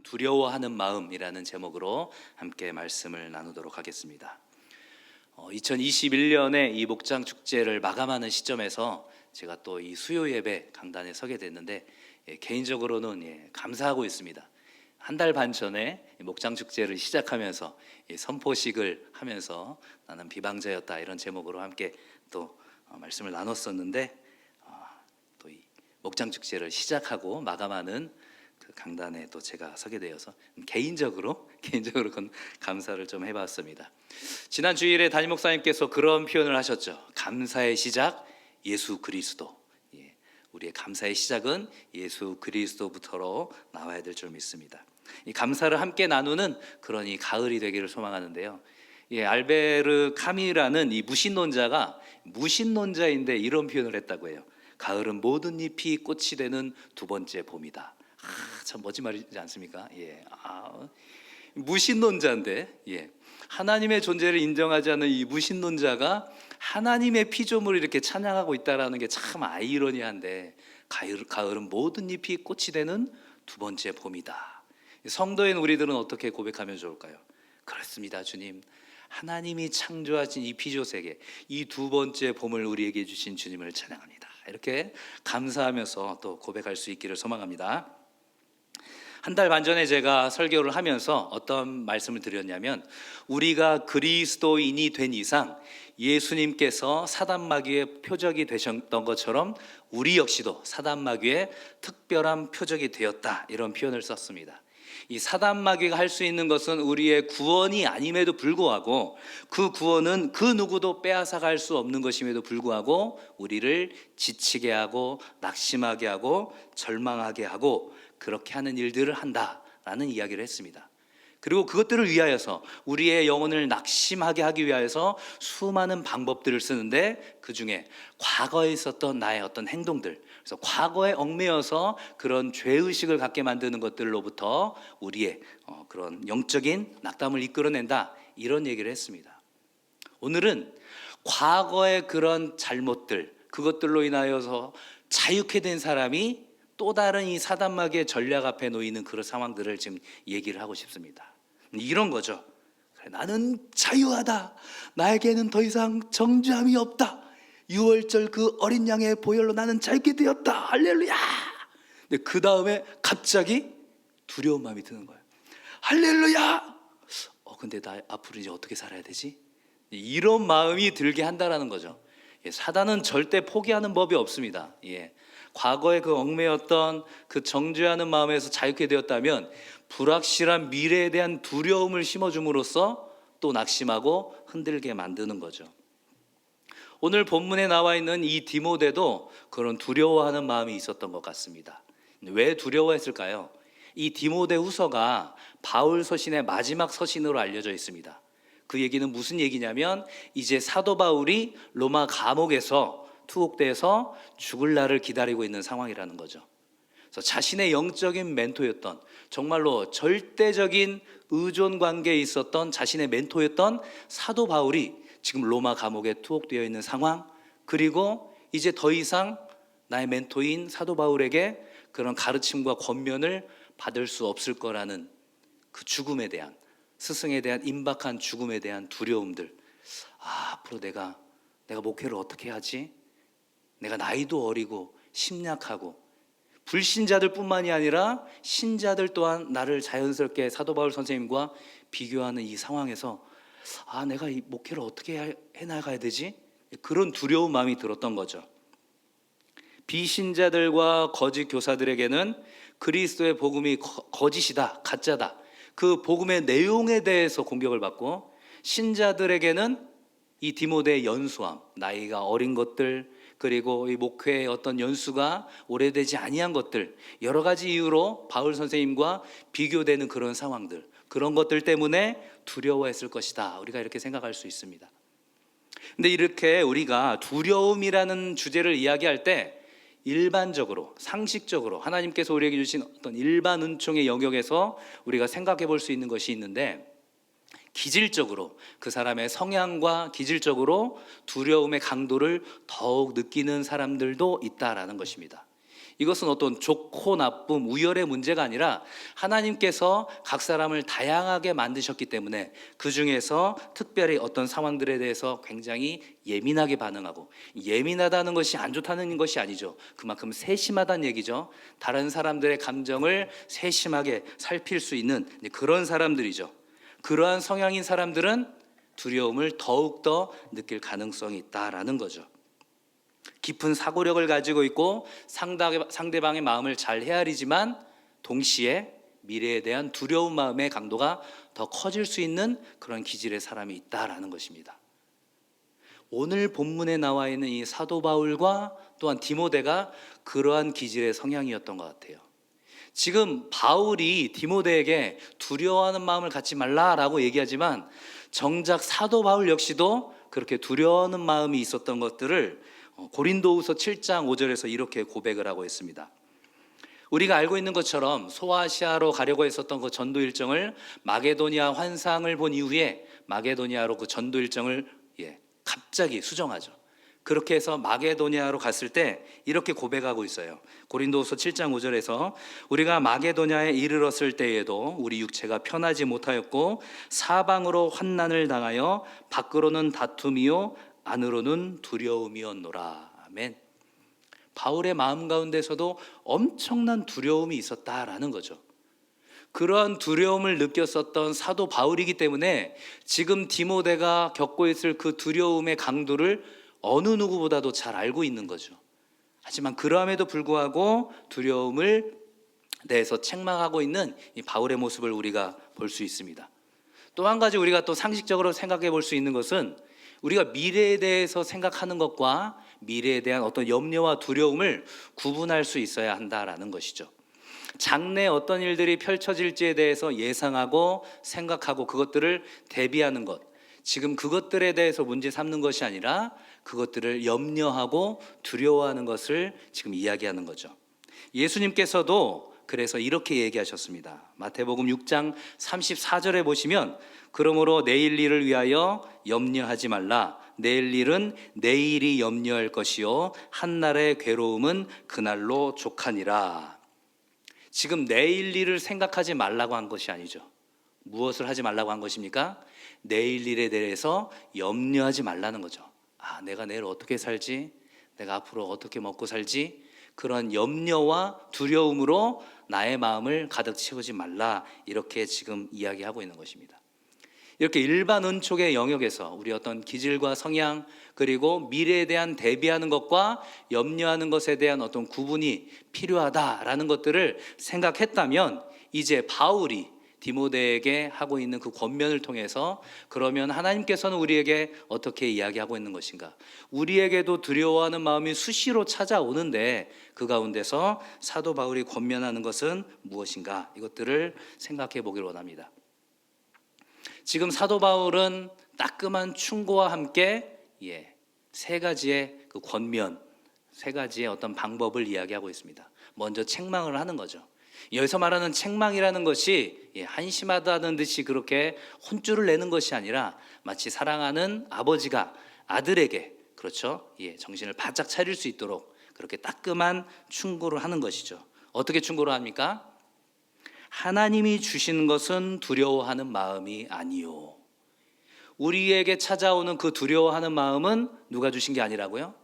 두려워하는 마음이라는 제목으로 함께 말씀을 나누도록 하겠습니다. 2021년에 이 목장 축제를 마감하는 시점에서 제가 또 이 수요 예배 강단에 서게 됐는데 개인적으로는 감사하고 있습니다. 한 달 반 전에 목장 축제를 시작하면서 선포식을 하면서 나는 비방자였다 이런 제목으로 함께 또 말씀을 나눴었는데 또 이 목장 축제를 시작하고 마감하는 그 강단에 또 제가 서게 되어서 개인적으로 감사를 좀 해봤습니다. 지난 주일에 담임 목사님께서 그런 표현을 하셨죠. 감사의 시작 예수 그리스도. 우리의 감사의 시작은 예수 그리스도부터로 나와야 될 줄 믿습니다. 이 감사를 함께 나누는 그런 이 가을이 되기를 소망하는데요. 알베르 카미라는 이 무신론자가 무신론자인데 이런 표현을 했다고 해요. 가을은 모든 잎이 꽃이 되는 두 번째 봄이다. 참 멋진 말이지 않습니까? 무신론자인데 하나님의 존재를 인정하지 않는 이 무신론자가 하나님의 피조물을 이렇게 찬양하고 있다라는 게 참 아이러니한데, 가을은 모든 잎이 꽃이 되는 두 번째 봄이다. 성도인 우리들은 어떻게 고백하면 좋을까요? 그렇습니다, 주님. 하나님이 창조하신 이 피조세계, 이 두 번째 봄을 우리에게 주신 주님을 찬양합니다. 이렇게 감사하면서 또 고백할 수 있기를 소망합니다. 한 달 반 전에 제가 설교를 하면서 어떤 말씀을 드렸냐면, 우리가 그리스도인이 된 이상 예수님께서 사단마귀의 표적이 되셨던 것처럼 우리 역시도 사단마귀의 특별한 표적이 되었다, 이런 표현을 썼습니다. 이 사단마귀가 할 수 있는 것은 우리의 구원이 아님에도 불구하고, 그 구원은 그 누구도 빼앗아갈 수 없는 것임에도 불구하고 우리를 지치게 하고 낙심하게 하고 절망하게 하고 그렇게 하는 일들을 한다라는 이야기를 했습니다. 그리고 그것들을 위하여서, 우리의 영혼을 낙심하게 하기 위하여서 수많은 방법들을 쓰는데, 그 중에 과거에 있었던 나의 어떤 행동들, 그래서 과거에 얽매여서 그런 죄의식을 갖게 만드는 것들로부터 우리의 그런 영적인 낙담을 이끌어낸다, 이런 얘기를 했습니다. 오늘은 과거의 그런 잘못들, 그것들로 인하여서 자유케 된 사람이 또 다른 이 사단마귀의 전략 앞에 놓이는 그런 상황들을 지금 얘기를 하고 싶습니다. 이런 거죠. 나는 자유하다. 나에게는 더 이상 정죄함이 없다. 6월절 그 어린 양의 보혈로 나는 자유케 되었다. 할렐루야. 근데 그 다음에 갑자기 두려운 마음이 드는 거예요. 할렐루야. 근데 나 앞으로 이제 어떻게 살아야 되지? 이런 마음이 들게 한다라는 거죠. 사단은 절대 포기하는 법이 없습니다. 과거에 그 얽매였던 그 정죄하는 마음에서 자유케 되었다면 불확실한 미래에 대한 두려움을 심어줌으로써 또 낙심하고 흔들게 만드는 거죠. 오늘 본문에 나와 있는 이 디모데도 그런 두려워하는 마음이 있었던 것 같습니다. 왜 두려워했을까요? 이 디모데 후서가 바울 서신의 마지막 서신으로 알려져 있습니다. 그 얘기는 무슨 얘기냐면, 이제 사도 바울이 로마 감옥에서 투옥돼서 죽을 날을 기다리고 있는 상황이라는 거죠. 그래서 자신의 영적인 멘토였던, 정말로 절대적인 의존 관계에 있었던 자신의 멘토였던 사도 바울이 지금 로마 감옥에 투옥되어 있는 상황, 그리고 이제 더 이상 나의 멘토인 사도 바울에게 그런 가르침과 권면을 받을 수 없을 거라는 그 죽음에 대한, 스승에 대한 임박한 죽음에 대한 두려움들. 앞으로 내가 목회를 어떻게 하지? 내가 나이도 어리고 심약하고, 불신자들 뿐만이 아니라 신자들 또한 나를 자연스럽게 사도 바울 선생님과 비교하는 이 상황에서 내가 이 목회를 어떻게 해나가야 되지? 그런 두려운 마음이 들었던 거죠. 비신자들과 거짓 교사들에게는 그리스도의 복음이 거짓이다, 가짜다, 그 복음의 내용에 대해서 공격을 받고, 신자들에게는 이 디모데의 연수함, 나이가 어린 것들, 그리고 이 목회의 어떤 연수가 오래되지 아니한 것들, 여러 가지 이유로 바울 선생님과 비교되는 그런 상황들, 그런 것들 때문에 두려워했을 것이다, 우리가 이렇게 생각할 수 있습니다. 근데 이렇게 우리가 두려움이라는 주제를 이야기할 때 일반적으로, 상식적으로 하나님께서 우리에게 주신 어떤 일반 은총의 영역에서 우리가 생각해 볼 수 있는 것이 있는데, 기질적으로 그 사람의 성향과 기질적으로 두려움의 강도를 더욱 느끼는 사람들도 있다라는 것입니다. 이것은 어떤 좋고 나쁨, 우열의 문제가 아니라 하나님께서 각 사람을 다양하게 만드셨기 때문에 그 중에서 특별히 어떤 상황들에 대해서 굉장히 예민하게 반응하고, 예민하다는 것이 안 좋다는 것이 아니죠. 그만큼 세심하다는 얘기죠. 다른 사람들의 감정을 세심하게 살필 수 있는 그런 사람들이죠. 그러한 성향인 사람들은 두려움을 더욱더 느낄 가능성이 있다라는 거죠. 깊은 사고력을 가지고 있고 상대방의 마음을 잘 헤아리지만 동시에 미래에 대한 두려운 마음의 강도가 더 커질 수 있는 그런 기질의 사람이 있다라는 것입니다. 오늘 본문에 나와 있는 이 사도 바울과 또한 디모데가 그러한 기질의 성향이었던 것 같아요. 지금 바울이 디모데에게 두려워하는 마음을 갖지 말라라고 얘기하지만 정작 사도 바울 역시도 그렇게 두려워하는 마음이 있었던 것들을 고린도후서 7장 5절에서 이렇게 고백을 하고 있습니다. 우리가 알고 있는 것처럼 소아시아로 가려고 했었던 그 전도 일정을 마게도니아 환상을 본 이후에 마게도니아로 그 전도 일정을 갑자기 수정하죠. 그렇게 해서 마게도니아로 갔을 때 이렇게 고백하고 있어요. 고린도후서 7장 5절에서 우리가 마게도니아에 이르렀을 때에도 우리 육체가 편하지 못하였고 사방으로 환난을 당하여 밖으로는 다툼이요 안으로는 두려움이었노라. 아멘. 바울의 마음 가운데서도 엄청난 두려움이 있었다라는 거죠. 그러한 두려움을 느꼈었던 사도 바울이기 때문에 지금 디모데가 겪고 있을 그 두려움의 강도를 어느 누구보다도 잘 알고 있는 거죠. 하지만 그럼에도 불구하고 두려움을 대해서 책망하고 있는 이 바울의 모습을 우리가 볼 수 있습니다. 또 한 가지 우리가 또 상식적으로 생각해 볼 수 있는 것은 우리가 미래에 대해서 생각하는 것과 미래에 대한 어떤 염려와 두려움을 구분할 수 있어야 한다라는 것이죠. 장래 어떤 일들이 펼쳐질지에 대해서 예상하고 생각하고 그것들을 대비하는 것, 지금 그것들에 대해서 문제 삼는 것이 아니라 그것들을 염려하고 두려워하는 것을 지금 이야기하는 거죠. 예수님께서도 그래서 이렇게 얘기하셨습니다. 마태복음 6장 34절에 보시면 그러므로 내일 일을 위하여 염려하지 말라. 내일 일은 내일이 염려할 것이요 한날의 괴로움은 그날로 족하니라. 지금 내일 일을 생각하지 말라고 한 것이 아니죠. 무엇을 하지 말라고 한 것입니까? 내일 일에 대해서 염려하지 말라는 거죠. 내가 내일 어떻게 살지? 내가 앞으로 어떻게 먹고 살지? 그런 염려와 두려움으로 나의 마음을 가득 채우지 말라. 이렇게 지금 이야기하고 있는 것입니다. 이렇게 일반 은촉의 영역에서 우리 어떤 기질과 성향 그리고 미래에 대한 대비하는 것과 염려하는 것에 대한 어떤 구분이 필요하다라는 것들을 생각했다면 이제 바울이 디모데에게 하고 있는 그 권면을 통해서 그러면 하나님께서는 우리에게 어떻게 이야기하고 있는 것인가? 우리에게도 두려워하는 마음이 수시로 찾아오는데 그 가운데서 사도 바울이 권면하는 것은 무엇인가? 이것들을 생각해 보기를 원합니다. 지금 사도 바울은 따끔한 충고와 함께 세 가지의 그 권면, 세 가지의 어떤 방법을 이야기하고 있습니다. 먼저 책망을 하는 거죠. 여기서 말하는 책망이라는 것이 한심하다는 듯이 그렇게 혼쭐을 내는 것이 아니라 마치 사랑하는 아버지가 아들에게 그렇죠? 정신을 바짝 차릴 수 있도록 그렇게 따끔한 충고를 하는 것이죠. 어떻게 충고를 합니까? 하나님이 주신 것은 두려워하는 마음이 아니요. 우리에게 찾아오는 그 두려워하는 마음은 누가 주신 게 아니라고요?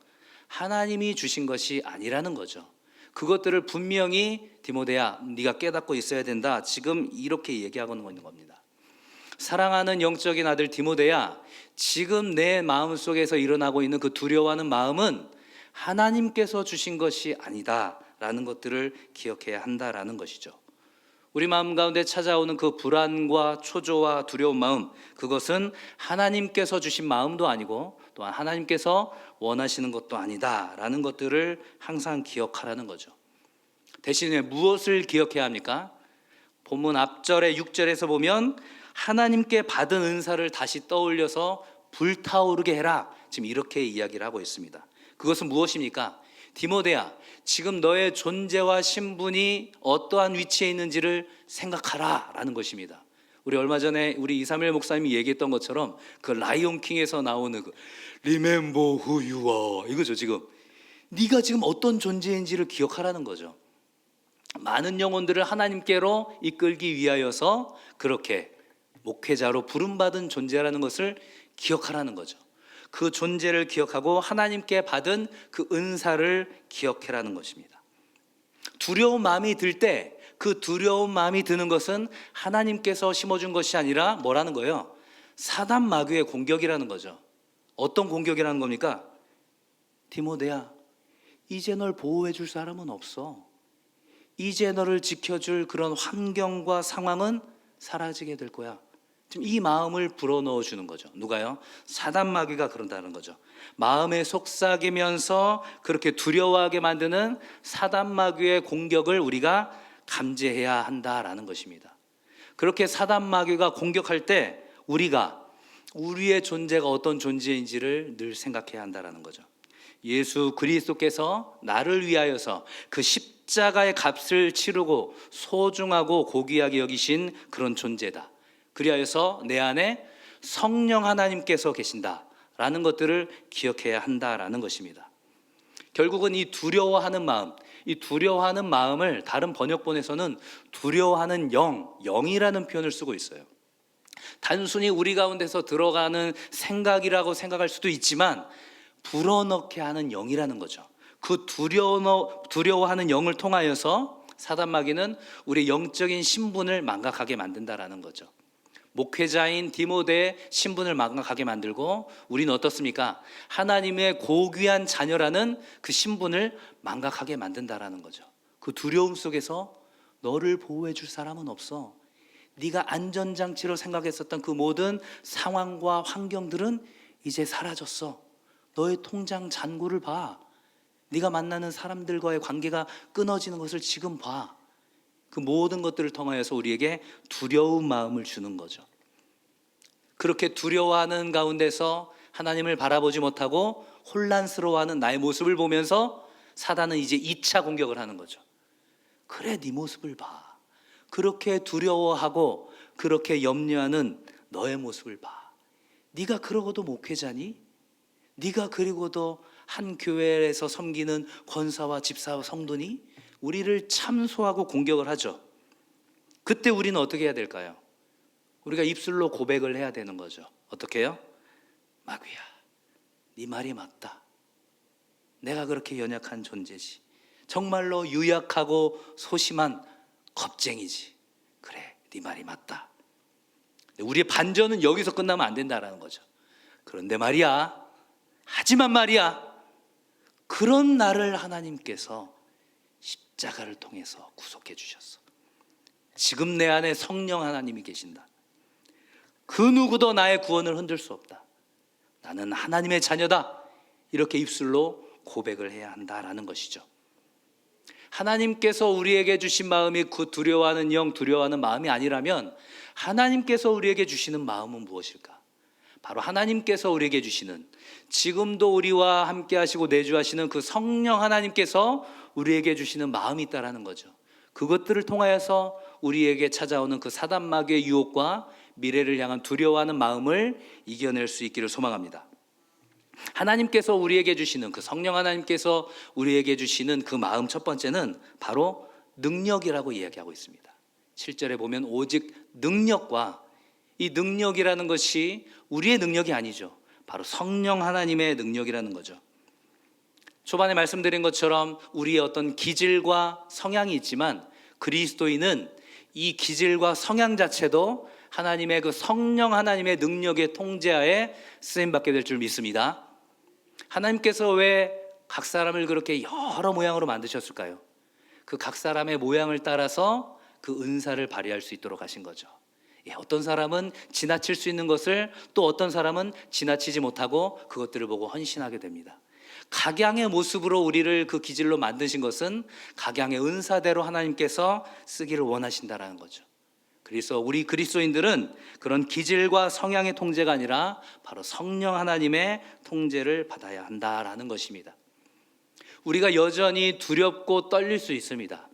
하나님이 주신 것이 아니라는 거죠. 그것들을 분명히 디모데야 네가 깨닫고 있어야 된다. 지금 이렇게 얘기하고 있는 겁니다. 사랑하는 영적인 아들 디모데야, 지금 내 마음속에서 일어나고 있는 그 두려워하는 마음은 하나님께서 주신 것이 아니다 라는 것들을 기억해야 한다라는 것이죠. 우리 마음 가운데 찾아오는 그 불안과 초조와 두려운 마음, 그것은 하나님께서 주신 마음도 아니고 또한 하나님께서 원하시는 것도 아니다라는 것들을 항상 기억하라는 거죠. 대신에 무엇을 기억해야 합니까? 본문 앞절에 6절에서 보면 하나님께 받은 은사를 다시 떠올려서 불타오르게 해라. 지금 이렇게 이야기를 하고 있습니다. 그것은 무엇입니까? 디모데야, 지금 너의 존재와 신분이 어떠한 위치에 있는지를 생각하라 라는 것입니다. 우리 얼마 전에 우리 이삼일 목사님이 얘기했던 것처럼 그 라이온 킹에서 나오는 그 Remember who you are 이거죠. 지금 네가 지금 어떤 존재인지를 기억하라는 거죠. 많은 영혼들을 하나님께로 이끌기 위하여서 그렇게 목회자로 부름받은 존재라는 것을 기억하라는 거죠. 그 존재를 기억하고 하나님께 받은 그 은사를 기억해라는 것입니다. 두려운 마음이 들 때 그 두려운 마음이 드는 것은 하나님께서 심어준 것이 아니라 뭐라는 거예요? 사단 마귀의 공격이라는 거죠. 어떤 공격이라는 겁니까? 디모데야, 이제 널 보호해 줄 사람은 없어. 이제 너를 지켜줄 그런 환경과 상황은 사라지게 될 거야. 지금 이 마음을 불어넣어 주는 거죠. 누가요? 사단 마귀가 그런다는 거죠. 마음에 속삭이면서 그렇게 두려워하게 만드는 사단 마귀의 공격을 우리가 감지해야 한다라는 것입니다. 그렇게 사단 마귀가 공격할 때 우리가 우리의 존재가 어떤 존재인지를 늘 생각해야 한다라는 거죠. 예수 그리스도께서 나를 위하여서 그 십자가의 값을 치르고 소중하고 고귀하게 여기신 그런 존재다. 그리하여서 내 안에 성령 하나님께서 계신다라는 것들을 기억해야 한다라는 것입니다. 결국은 이 두려워하는 마음, 이 두려워하는 마음을 다른 번역본에서는 두려워하는 영이라는 표현을 쓰고 있어요. 단순히 우리 가운데서 들어가는 생각이라고 생각할 수도 있지만 불어넣게 하는 영이라는 거죠. 그 두려워하는 영을 통하여서 사단 마귀는 우리 영적인 신분을 망각하게 만든다라는 거죠. 목회자인 디모데의 신분을 망각하게 만들고 우리는 어떻습니까? 하나님의 고귀한 자녀라는 그 신분을 망각하게 만든다라는 거죠. 그 두려움 속에서 너를 보호해 줄 사람은 없어. 네가 안전장치로 생각했었던 그 모든 상황과 환경들은 이제 사라졌어. 너의 통장 잔고를 봐. 네가 만나는 사람들과의 관계가 끊어지는 것을 지금 봐. 그 모든 것들을 통하여서 우리에게 두려운 마음을 주는 거죠. 그렇게 두려워하는 가운데서 하나님을 바라보지 못하고 혼란스러워하는 나의 모습을 보면서 사단은 이제 2차 공격을 하는 거죠. 그래, 네 모습을 봐. 그렇게 두려워하고 그렇게 염려하는 너의 모습을 봐. 네가 그러고도 목회자니? 네가 그리고도 한 교회에서 섬기는 권사와 집사와 성도니? 우리를 참소하고 공격을 하죠. 그때 우리는 어떻게 해야 될까요? 우리가 입술로 고백을 해야 되는 거죠. 어떻게 해요? 마귀야, 네 말이 맞다. 내가 그렇게 연약한 존재지. 정말로 유약하고 소심한 겁쟁이지. 그래, 네 말이 맞다. 우리의 반전은 여기서 끝나면 안 된다는 거죠. 그런데 말이야, 하지만 말이야, 그런 나를 하나님께서 십자가를 통해서 구속해 주셨어. 지금 내 안에 성령 하나님이 계신다. 그 누구도 나의 구원을 흔들 수 없다. 나는 하나님의 자녀다. 이렇게 입술로 고백을 해야 한다라는 것이죠. 하나님께서 우리에게 주신 마음이 그 두려워하는 영, 두려워하는 마음이 아니라면 하나님께서 우리에게 주시는 마음은 무엇일까? 바로 하나님께서 우리에게 주시는, 지금도 우리와 함께 하시고 내주하시는 그 성령 하나님께서 우리에게 주시는 마음이 있다라는 거죠. 그것들을 통하여서 우리에게 찾아오는 그 사단 마귀의 유혹과 미래를 향한 두려워하는 마음을 이겨낼 수 있기를 소망합니다. 하나님께서 우리에게 주시는, 그 성령 하나님께서 우리에게 주시는 그 마음, 첫 번째는 바로 능력이라고 이야기하고 있습니다. 7절에 보면 오직 능력과, 이 능력이라는 것이 우리의 능력이 아니죠. 바로 성령 하나님의 능력이라는 거죠. 초반에 말씀드린 것처럼 우리의 어떤 기질과 성향이 있지만 그리스도인은 이 기질과 성향 자체도 하나님의 그 성령 하나님의 능력의 통제하에 쓰임받게 될 줄 믿습니다. 하나님께서 왜 각 사람을 그렇게 여러 모양으로 만드셨을까요? 그 각 사람의 모양을 따라서 그 은사를 발휘할 수 있도록 하신 거죠. 어떤 사람은 지나칠 수 있는 것을 또 어떤 사람은 지나치지 못하고 그것들을 보고 헌신하게 됩니다. 각양의 모습으로 우리를 그 기질로 만드신 것은 각양의 은사대로 하나님께서 쓰기를 원하신다라는 거죠. 그래서 우리 그리스도인들은 그런 기질과 성향의 통제가 아니라 바로 성령 하나님의 통제를 받아야 한다라는 것입니다. 우리가 여전히 두렵고 떨릴 수 있습니다.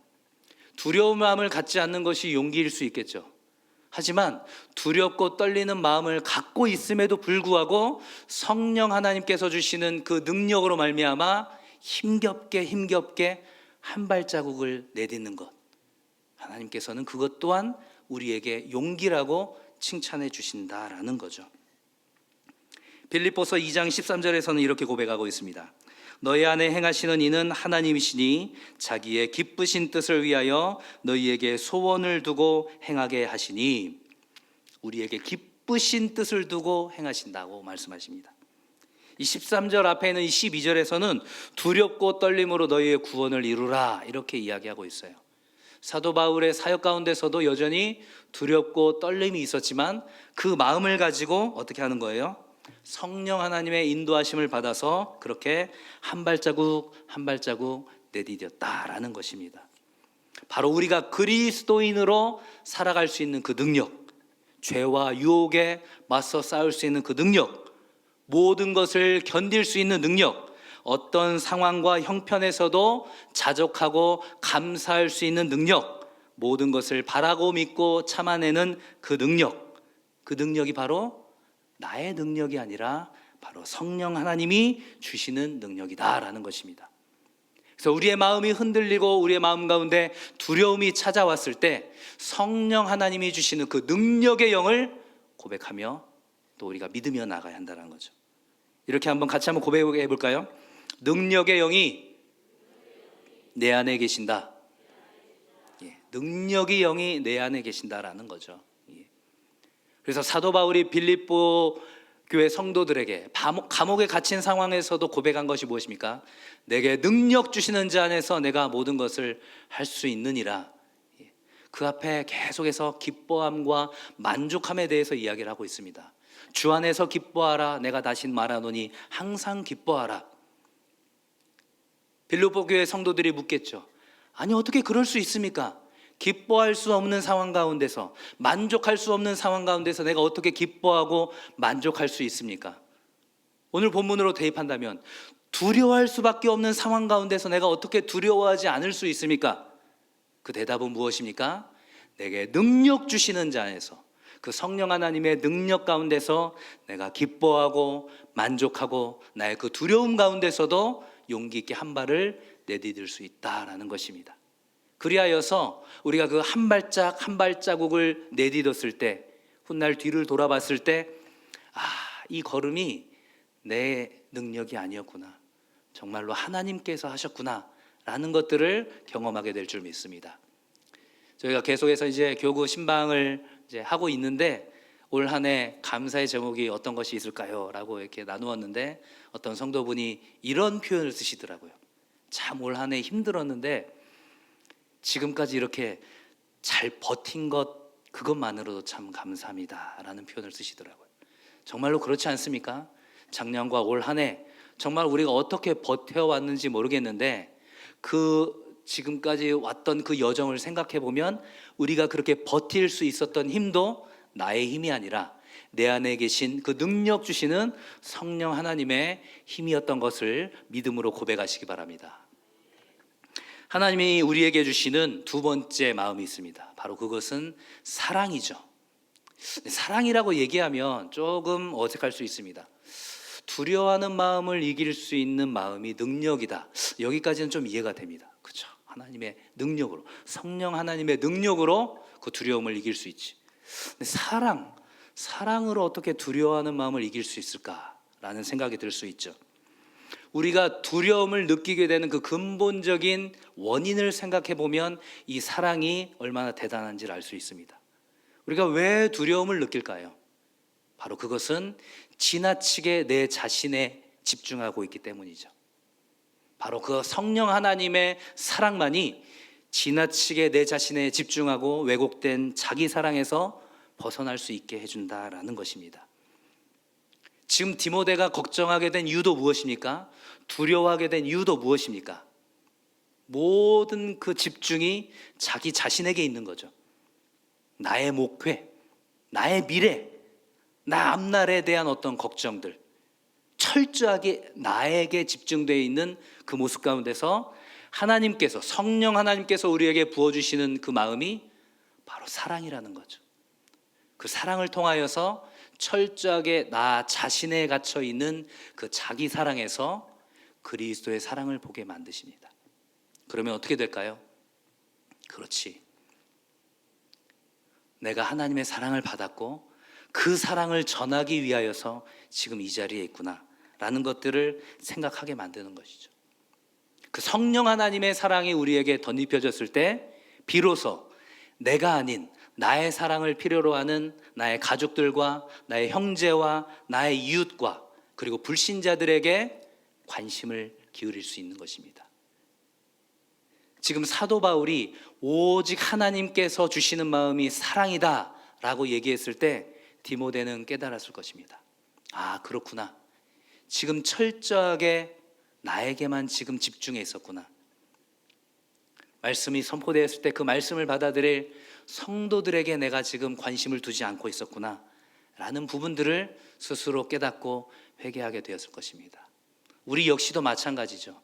두려운 마음을 갖지 않는 것이 용기일 수 있겠죠. 하지만 두렵고 떨리는 마음을 갖고 있음에도 불구하고 성령 하나님께서 주시는 그 능력으로 말미암아 힘겹게 한 발자국을 내딛는 것, 하나님께서는 그것 또한 우리에게 용기라고 칭찬해 주신다라는 거죠. 빌립보서 2장 13절에서는 이렇게 고백하고 있습니다. 너희 안에 행하시는 이는 하나님이시니 자기의 기쁘신 뜻을 위하여 너희에게 소원을 두고 행하게 하시니, 우리에게 기쁘신 뜻을 두고 행하신다고 말씀하십니다. 이 13절 앞에 있는 이 12절에서는 두렵고 떨림으로 너희의 구원을 이루라 이렇게 이야기하고 있어요. 사도 바울의 사역 가운데서도 여전히 두렵고 떨림이 있었지만 그 마음을 가지고 어떻게 하는 거예요? 성령 하나님의 인도하심을 받아서 그렇게 한 발자국 한 발자국 내디뎠다라는 것입니다. 바로 우리가 그리스도인으로 살아갈 수 있는 그 능력, 죄와 유혹에 맞서 싸울 수 있는 그 능력, 모든 것을 견딜 수 있는 능력, 어떤 상황과 형편에서도 자족하고 감사할 수 있는 능력, 모든 것을 바라고 믿고 참아내는 그 능력, 그 능력이 바로 나의 능력이 아니라 바로 성령 하나님이 주시는 능력이다라는 것입니다. 그래서 우리의 마음이 흔들리고 우리의 마음 가운데 두려움이 찾아왔을 때 성령 하나님이 주시는 그 능력의 영을 고백하며 또 우리가 믿으며 나가야 한다는 거죠. 이렇게 같이 한번 고백해 볼까요? 능력의 영이 내 안에 계신다. 능력의 영이 내 안에 계신다라는 거죠. 그래서 사도 바울이 빌립보 교회 성도들에게 감옥에 갇힌 상황에서도 고백한 것이 무엇입니까? 내게 능력 주시는 자 안에서 내가 모든 것을 할 수 있느니라. 그 앞에 계속해서 기뻐함과 만족함에 대해서 이야기를 하고 있습니다. 주 안에서 기뻐하라. 내가 다시 말하노니 항상 기뻐하라. 빌립보 교회 성도들이 묻겠죠. 아니 어떻게 그럴 수 있습니까? 기뻐할 수 없는 상황 가운데서, 만족할 수 없는 상황 가운데서 내가 어떻게 기뻐하고 만족할 수 있습니까? 오늘 본문으로 대입한다면 두려워할 수밖에 없는 상황 가운데서 내가 어떻게 두려워하지 않을 수 있습니까? 그 대답은 무엇입니까? 내게 능력 주시는 자 안에서, 그 성령 하나님의 능력 가운데서 내가 기뻐하고 만족하고 나의 그 두려움 가운데서도 용기 있게 한 발을 내디딜 수 있다라는 것입니다. 그리하여서 우리가 그 한 발짝 한 발자국을 내디뎠을 때, 훗날 뒤를 돌아봤을 때, 이 걸음이 내 능력이 아니었구나, 정말로 하나님께서 하셨구나 라는 것들을 경험하게 될 줄 믿습니다. 저희가 계속해서 이제 교구 신방을 이제 하고 있는데, 올 한 해 감사의 제목이 어떤 것이 있을까요? 라고 이렇게 나누었는데, 어떤 성도분이 이런 표현을 쓰시더라고요. 참 올 한 해 힘들었는데 지금까지 이렇게 잘 버틴 것, 그것만으로도 참 감사합니다 라는 표현을 쓰시더라고요. 정말로 그렇지 않습니까? 작년과 올 한 해 정말 우리가 어떻게 버텨왔는지 모르겠는데, 그 지금까지 왔던 그 여정을 생각해 보면 우리가 그렇게 버틸 수 있었던 힘도 나의 힘이 아니라 내 안에 계신 그 능력 주시는 성령 하나님의 힘이었던 것을 믿음으로 고백하시기 바랍니다. 하나님이 우리에게 주시는 두 번째 마음이 있습니다. 바로 그것은 사랑이죠. 사랑이라고 얘기하면 조금 어색할 수 있습니다. 두려워하는 마음을 이길 수 있는 마음이 능력이다, 여기까지는 좀 이해가 됩니다. 그렇죠? 하나님의 능력으로, 성령 하나님의 능력으로 그 두려움을 이길 수 있지. 근데 사랑으로 어떻게 두려워하는 마음을 이길 수 있을까라는 생각이 들 수 있죠. 우리가 두려움을 느끼게 되는 그 근본적인 원인을 생각해 보면 이 사랑이 얼마나 대단한지를 알 수 있습니다. 우리가 왜 두려움을 느낄까요? 바로 그것은 지나치게 내 자신에 집중하고 있기 때문이죠. 바로 그 성령 하나님의 사랑만이 지나치게 내 자신에 집중하고 왜곡된 자기 사랑에서 벗어날 수 있게 해준다라는 것입니다. 지금 디모데가 걱정하게 된 이유도 무엇입니까? 두려워하게 된 이유도 무엇입니까? 모든 그 집중이 자기 자신에게 있는 거죠. 나의 목회, 나의 미래, 나 앞날에 대한 어떤 걱정들, 철저하게 나에게 집중되어 있는 그 모습 가운데서 하나님께서, 성령 하나님께서 우리에게 부어주시는 그 마음이 바로 사랑이라는 거죠. 그 사랑을 통하여서 철저하게 나 자신에 갇혀 있는 그 자기 사랑에서 그리스도의 사랑을 보게 만드십니다. 그러면 어떻게 될까요? 그렇지. 내가 하나님의 사랑을 받았고 그 사랑을 전하기 위하여서 지금 이 자리에 있구나 라는 것들을 생각하게 만드는 것이죠. 그 성령 하나님의 사랑이 우리에게 덧입혀졌을 때 비로소 내가 아닌 나의 사랑을 필요로 하는 나의 가족들과 나의 형제와 나의 이웃과 그리고 불신자들에게 관심을 기울일 수 있는 것입니다. 지금 사도 바울이 오직 하나님께서 주시는 마음이 사랑이다 라고 얘기했을 때 디모데는 깨달았을 것입니다. 아, 그렇구나. 지금 철저하게 나에게만 지금 집중해 있었구나. 말씀이 선포되었을 때 그 말씀을 받아들일 성도들에게 내가 지금 관심을 두지 않고 있었구나 라는 부분들을 스스로 깨닫고 회개하게 되었을 것입니다. 우리 역시도 마찬가지죠.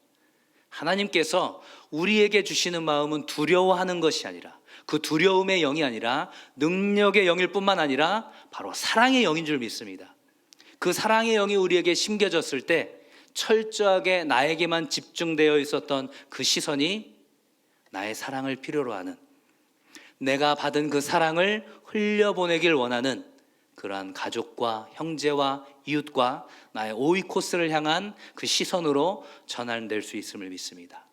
하나님께서 우리에게 주시는 마음은 두려워하는 것이 아니라, 그 두려움의 영이 아니라 능력의 영일 뿐만 아니라 바로 사랑의 영인 줄 믿습니다. 그 사랑의 영이 우리에게 심겨졌을 때 철저하게 나에게만 집중되어 있었던 그 시선이 나의 사랑을 필요로 하는, 내가 받은 그 사랑을 흘려보내길 원하는 그러한 가족과 형제와 이웃과 나의 오이코스를 향한 그 시선으로 전환될 수 있음을 믿습니다.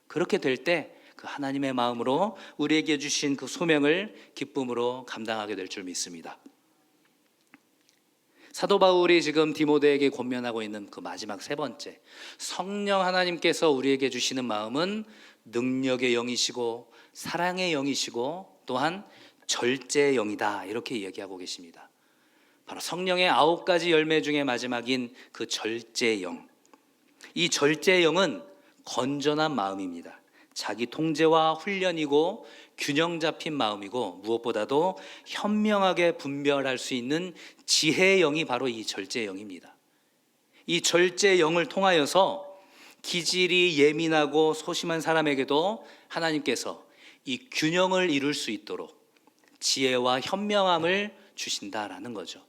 그렇게 될 때 그 하나님의 마음으로 우리에게 주신 그 소명을 기쁨으로 감당하게 될 줄 믿습니다. 사도 바울이 지금 디모데에게 권면하고 있는 그 마지막 세 번째, 성령 하나님께서 우리에게 주시는 마음은 능력의 영이시고 사랑의 영이시고 또한 절제의 영이다, 이렇게 이야기하고 계십니다. 바로 성령의 9가지 열매 중에 마지막인 그 절제의 영. 이 절제의 영은 건전한 마음입니다. 자기 통제와 훈련이고 균형 잡힌 마음이고 무엇보다도 현명하게 분별할 수 있는 지혜의 영이 바로 이 절제의 영입니다. 이 절제의 영을 통하여서 기질이 예민하고 소심한 사람에게도 하나님께서 이 균형을 이룰 수 있도록 지혜와 현명함을 주신다라는 거죠.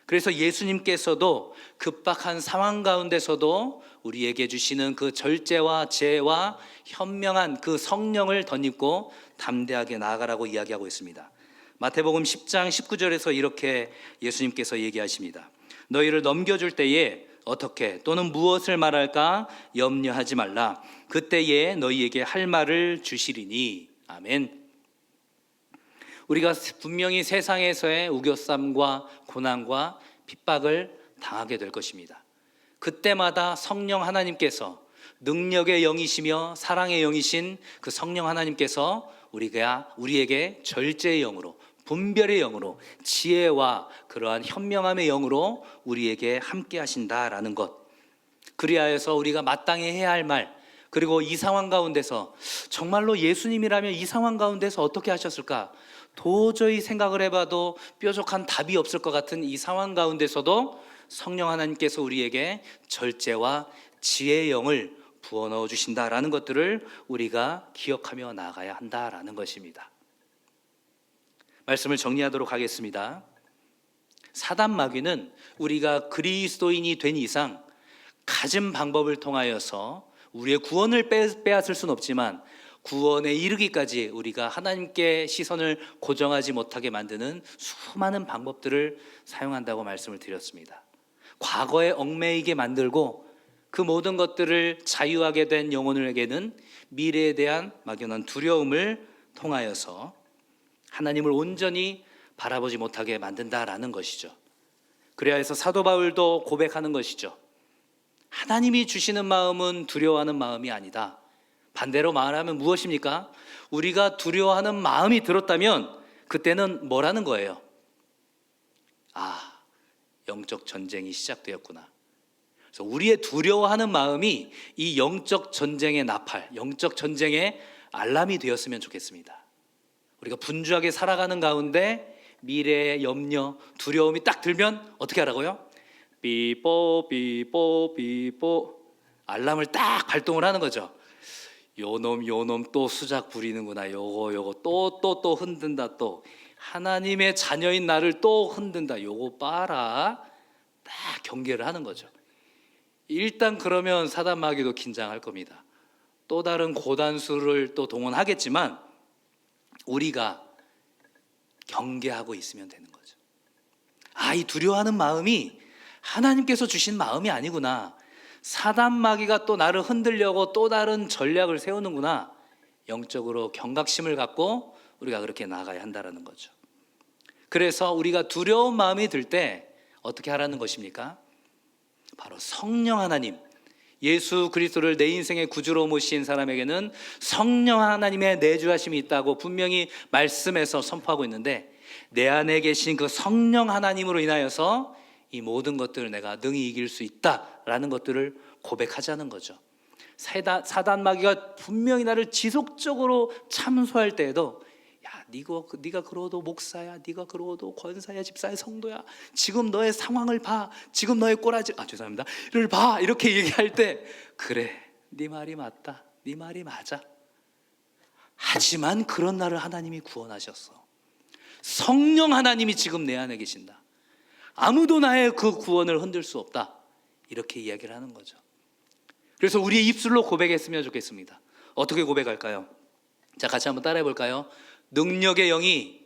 그래서 예수님께서도 급박한 상황 가운데서도 우리에게 주시는 그 절제와 지혜와 현명한 그 성령을 덧입고 담대하게 나아가라고 이야기하고 있습니다. 마태복음 10장 19절에서 이렇게 예수님께서 얘기하십니다. 너희를 넘겨줄 때에 어떻게 또는 무엇을 말할까 염려하지 말라. 그때에 너희에게 할 말을 주시리니. 아멘. 우리가 분명히 세상에서의 우겨쌈과 고난과 핍박을 당하게 될 것입니다. 그때마다 성령 하나님께서, 능력의 영이시며 사랑의 영이신 그 성령 하나님께서 우리에게 절제의 영으로, 분별의 영으로, 지혜와 그러한 현명함의 영으로 우리에게 함께 하신다라는 것. 그리하여서 우리가 마땅히 해야 할 말, 그리고 이 상황 가운데서 정말로 예수님이라면 이 상황 가운데서 어떻게 하셨을까? 도저히 생각을 해봐도 뾰족한 답이 없을 것 같은 이 상황 가운데서도 성령 하나님께서 우리에게 절제와 지혜의 영을 부어넣어 주신다라는 것들을 우리가 기억하며 나아가야 한다라는 것입니다. 말씀을 정리하도록 하겠습니다. 사단 마귀는 우리가 그리스도인이 된 이상 가진 방법을 통하여서 우리의 구원을 빼앗을 수는 없지만 구원에 이르기까지 우리가 하나님께 시선을 고정하지 못하게 만드는 수많은 방법들을 사용한다고 말씀을 드렸습니다. 과거에 얽매이게 만들고 그 모든 것들을 자유하게 된 영혼에게는 미래에 대한 막연한 두려움을 통하여서 하나님을 온전히 바라보지 못하게 만든다라는 것이죠. 그래야 해서 사도 바울도 고백하는 것이죠. 하나님이 주시는 마음은 두려워하는 마음이 아니다. 반대로 말하면 무엇입니까? 우리가 두려워하는 마음이 들었다면 그때는 뭐라는 거예요? 아, 영적 전쟁이 시작되었구나. 그래서 우리의 두려워하는 마음이 이 영적 전쟁의 나팔, 영적 전쟁의 알람이 되었으면 좋겠습니다. 우리가 분주하게 살아가는 가운데 미래의 염려, 두려움이 딱 들면 어떻게 하라고요? 삐뽀 삐뽀 삐뽀 알람을 딱 발동을 하는 거죠. 요놈 또 수작 부리는구나. 요거 또 흔든다. 또 하나님의 자녀인 나를 또 흔든다. 요거 봐라. 딱 경계를 하는 거죠. 일단 그러면 사단 마귀도 긴장할 겁니다. 또 다른 고단수를 또 동원하겠지만 우리가 경계하고 있으면 되는 거죠. 이 두려워하는 마음이 하나님께서 주신 마음이 아니구나. 사단 마귀가 또 나를 흔들려고 또 다른 전략을 세우는구나. 영적으로 경각심을 갖고 우리가 그렇게 나아가야 한다는 거죠. 그래서 우리가 두려운 마음이 들 때 어떻게 하라는 것입니까? 바로 성령 하나님, 예수 그리스도를 내 인생의 구주로 모신 사람에게는 성령 하나님의 내주하심이 있다고 분명히 말씀에서 선포하고 있는데, 내 안에 계신 그 성령 하나님으로 인하여서 이 모든 것들을 내가 능히 이길 수 있다라는 것들을 고백하자는 거죠. 사단 마귀가 분명히 나를 지속적으로 참소할 때에도, 야, 네가 그러도 목사야, 네가 그러도 권사야, 집사야, 성도야, 지금 너의 상황을 봐, 지금 너의 꼬라지, 죄송합니다,를 봐, 이렇게 얘기할 때, 그래, 네 말이 맞다, 네 말이 맞아. 하지만 그런 나를 하나님이 구원하셨어. 성령 하나님이 지금 내 안에 계신다. 아무도 나의 그 구원을 흔들 수 없다. 이렇게 이야기를 하는 거죠. 그래서 우리의 입술로 고백했으면 좋겠습니다. 어떻게 고백할까요? 자, 같이 한번 따라해 볼까요? 능력의 영이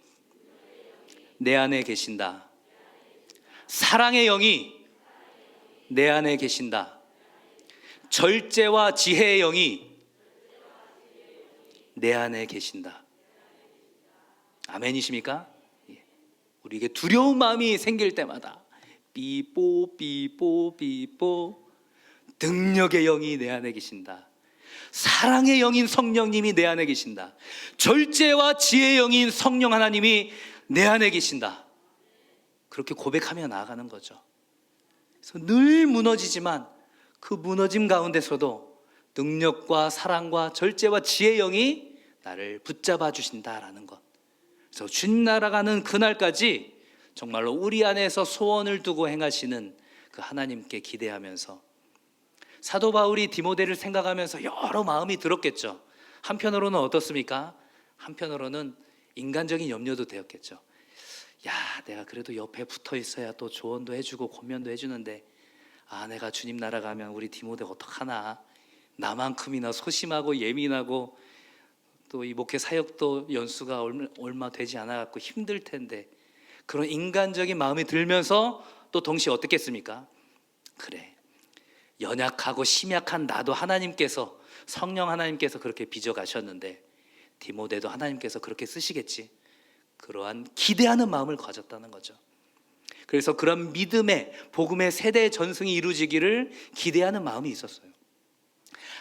내 안에 계신다. 사랑의 영이 내 안에 계신다. 절제와 지혜의 영이 내 안에 계신다. 아멘이십니까? 우리에게 두려운 마음이 생길 때마다 삐뽀 삐뽀 삐뽀, 능력의 영이 내 안에 계신다. 사랑의 영인 성령님이 내 안에 계신다. 절제와 지혜의 영인 성령 하나님이 내 안에 계신다. 그렇게 고백하며 나아가는 거죠. 그래서 늘 무너지지만 그 무너짐 가운데서도 능력과 사랑과 절제와 지혜의 영이 나를 붙잡아 주신다라는 것. 그래서 주님 날아가는 그날까지 정말로 우리 안에서 소원을 두고 행하시는 그 하나님께 기대하면서, 사도 바울이 디모데를 생각하면서 여러 마음이 들었겠죠. 한편으로는 어떻습니까? 한편으로는 인간적인 염려도 되었겠죠. 야, 내가 그래도 옆에 붙어 있어야 또 조언도 해주고 권면도 해주는데, 내가 주님 나라 가면 우리 디모데 어떡하나, 나만큼이나 소심하고 예민하고 또 이 목회 사역도 연수가 얼마 되지 않아 갖고 힘들 텐데, 그런 인간적인 마음이 들면서 또 동시에 어떻겠습니까? 그래, 연약하고 심약한 나도 하나님께서, 성령 하나님께서 그렇게 빚어 가셨는데 디모데도 하나님께서 그렇게 쓰시겠지. 그러한 기대하는 마음을 가졌다는 거죠. 그래서 그런 믿음의 복음의 세대 전승이 이루어지기를 기대하는 마음이 있었어요.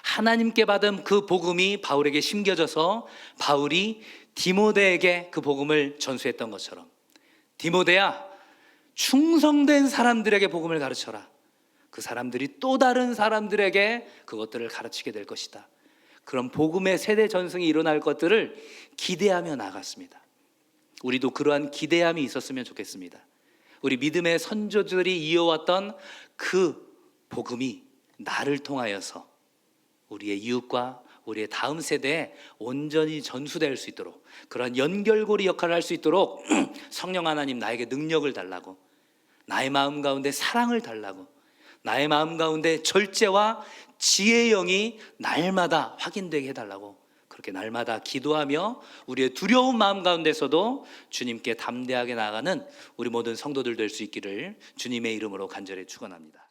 하나님께 받은 그 복음이 바울에게 심겨져서 바울이 디모데에게 그 복음을 전수했던 것처럼, 디모데야, 충성된 사람들에게 복음을 가르쳐라. 그 사람들이 또 다른 사람들에게 그것들을 가르치게 될 것이다. 그런 복음의 세대 전승이 일어날 것들을 기대하며 나갔습니다. 우리도 그러한 기대함이 있었으면 좋겠습니다. 우리 믿음의 선조들이 이어왔던 그 복음이 나를 통하여서 우리의 이웃과 우리의 다음 세대에 온전히 전수될 수 있도록, 그런 연결고리 역할을 할 수 있도록 성령 하나님 나에게 능력을 달라고, 나의 마음 가운데 사랑을 달라고, 나의 마음 가운데 절제와 지혜의 영이 날마다 확인되게 해달라고, 그렇게 날마다 기도하며 우리의 두려운 마음 가운데서도 주님께 담대하게 나아가는 우리 모든 성도들 될 수 있기를 주님의 이름으로 간절히 축원합니다.